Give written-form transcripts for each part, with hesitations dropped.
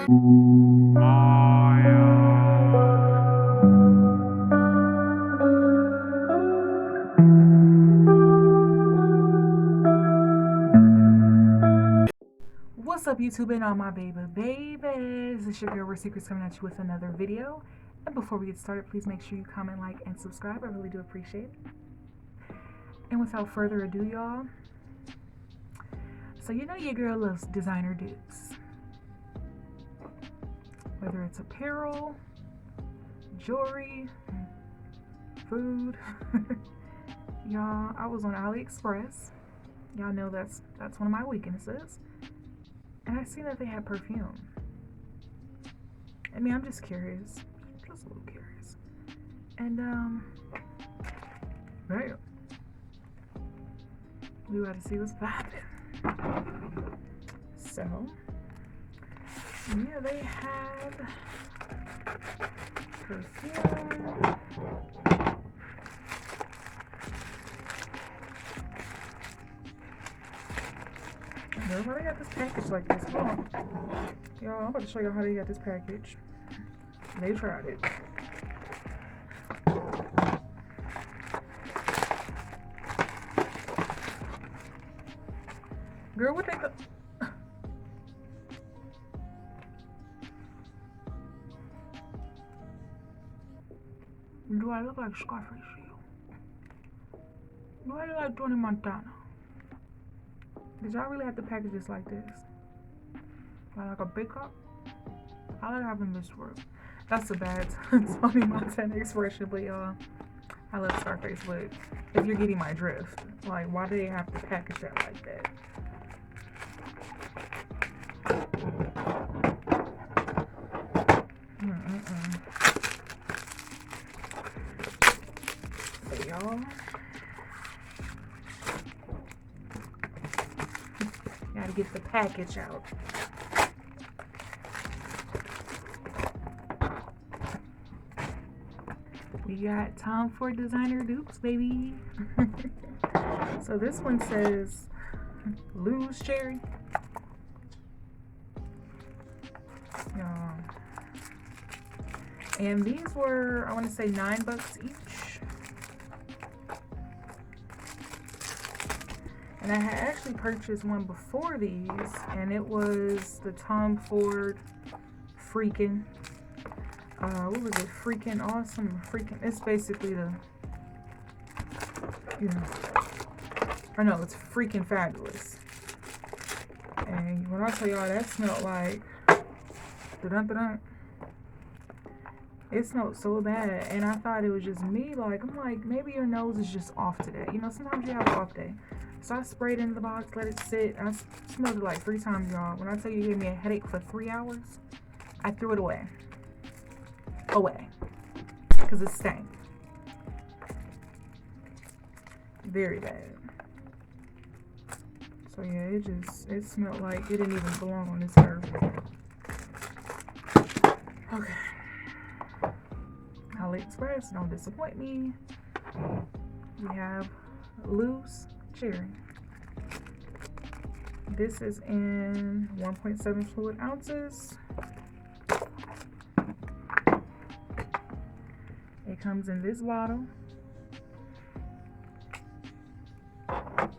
What's up, YouTube and all my babies? It's your girl Where Secrets coming at you with another video. And before we get started, please make sure you comment, like, and subscribe. I really do appreciate it. And without further ado, y'all, so you know your girl loves designer dupes. Whether it's apparel, jewelry, food. Y'all, I was on Aliexpress. Y'all know that's one of my weaknesses. And I seen that they had perfume. I mean, I'm just curious. Just a little curious. And, right. We got to see what's poppin'. So, yeah, they had perfume. Why they got this package like this? Hold on. Y'all, I'm about to show y'all how they got this package. They tried it. Girl, what they got? Do I look like Scarface? Do I look like Tony Montana? Did y'all really have to package this like this? Like a big cup? I like having this work. That's a bad Tony Montana expression, but y'all, I love Scarface, but if you're getting my drift, like, why do they have to package that like that? So y'all, gotta get the package out. We got time for designer dupes, baby. So this one says loose cherry. And these were, I want to say, $9 each. And I had actually purchased one before these, and it was the Tom Ford freaking, what was it? Freaking awesome. Freaking, it's basically the, you know, or no, it's freaking fabulous. And when I tell y'all, that smelled like, dun-dun-dun-dun. It smelled so bad, and I thought it was just me. Like, I'm like, maybe your nose is just off today. You know, sometimes you have an off day. So I sprayed it in the box, let it sit. I smelled it like 3 times, y'all. When I tell you it gave me a headache for 3 hours, I threw it away. Because it stank. Very bad. So yeah, it smelled like it didn't even belong on this earth. Okay. Aliexpress, don't disappoint me. We have loose cherry. This is in 1.7 fluid ounces. It comes in this bottle. Oh,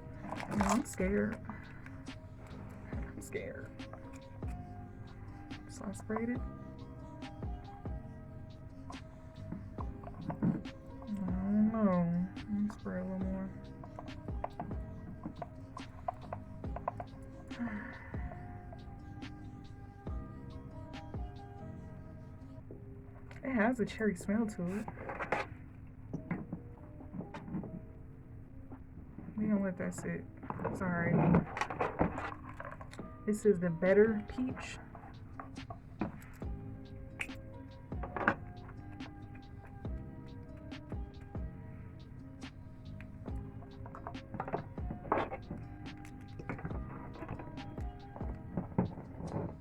I'm scared. So I sprayed it. Let me spray a little more. It has a cherry smell to it. We don't let that sit. Sorry. This is the Better Peach.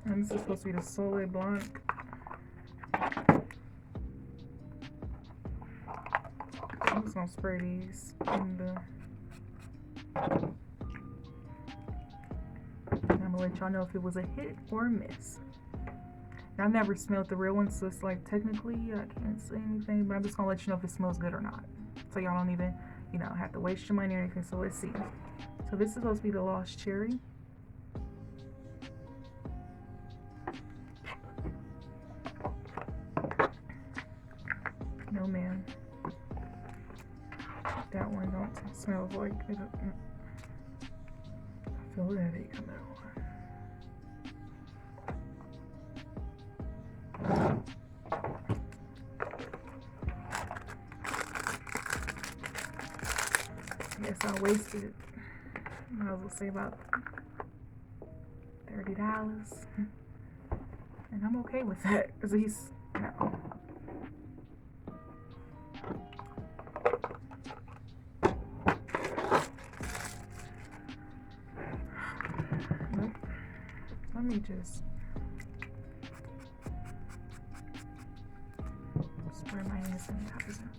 And this is supposed to be the Soleil Blanc. I'm just gonna spray these in the. I'm gonna let y'all know if it was a hit or a miss. I never smelled the real one, so it's like technically I can't say anything, but I'm just gonna let you know if it smells good or not. So y'all don't even, you know, have to waste your money or anything. So let's see. So this is supposed to be the Lost Cherry. No man. That one don't smell like it. I feel that it come out. Yes, I wasted, I was gonna say about $30. And I'm okay with that, because he's, no. Nope. Let me just spray my hand sanitizer.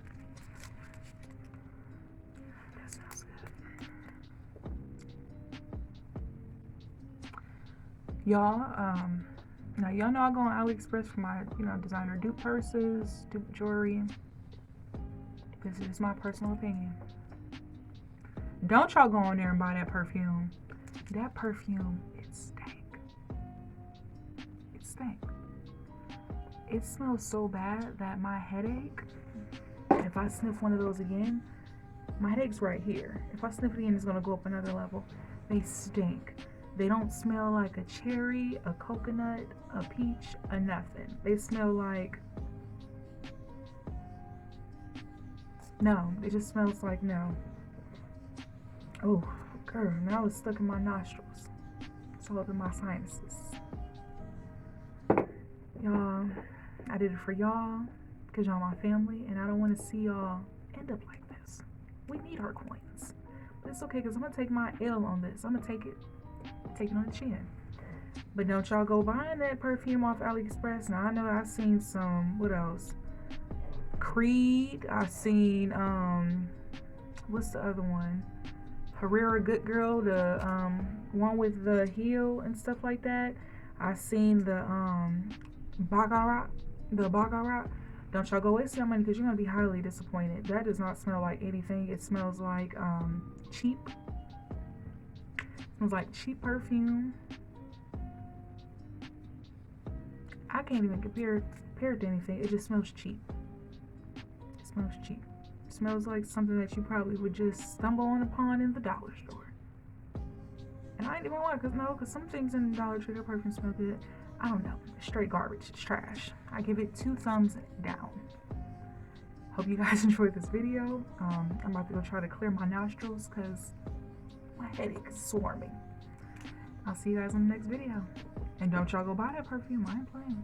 That smells good. Y'all, now y'all know I go on Aliexpress for my, you know, designer dupe purses, dupe jewelry. This is just my personal opinion. Don't y'all go on there and buy that perfume. That perfume, it stank. It stank. It smells so bad that my headache, if I sniff one of those again, my headache's right here. If I sniff it again, it's gonna go up another level. They stink. They don't smell like a cherry, a coconut, a peach, a nothing. They smell like, no, it just smells like no. Oh, girl, now it's stuck in my nostrils. It's all up in my sinuses. Y'all, I did it for y'all, because y'all my family, and I don't want to see y'all end up like this. We need our coins. But it's okay, because I'm going to take my L on this. I'm going to take it on the chin. But don't y'all go buying that perfume off AliExpress. Now, I know I've seen some, what else? Creed. I've seen, what's the other one? Herrera Good Girl, the one with the heel and stuff like that. I seen the Baccarat. Don't y'all go waste your money, because you're gonna be highly disappointed. That does not smell like anything. It smells like cheap. It smells like cheap perfume. I can't even compare it to anything. It just smells cheap. It smells cheap. It smells like something that you probably would just stumble upon in the dollar store. And I ain't even lying, because some things in the Dollar Tree, their perfume smell good. I don't know. It's straight garbage. It's trash. I give it 2 thumbs down. Hope you guys enjoyed this video. I'm about to go try to clear my nostrils because my headache is swarming. I'll see you guys in the next video. And don't y'all go buy that perfume. I ain't playing.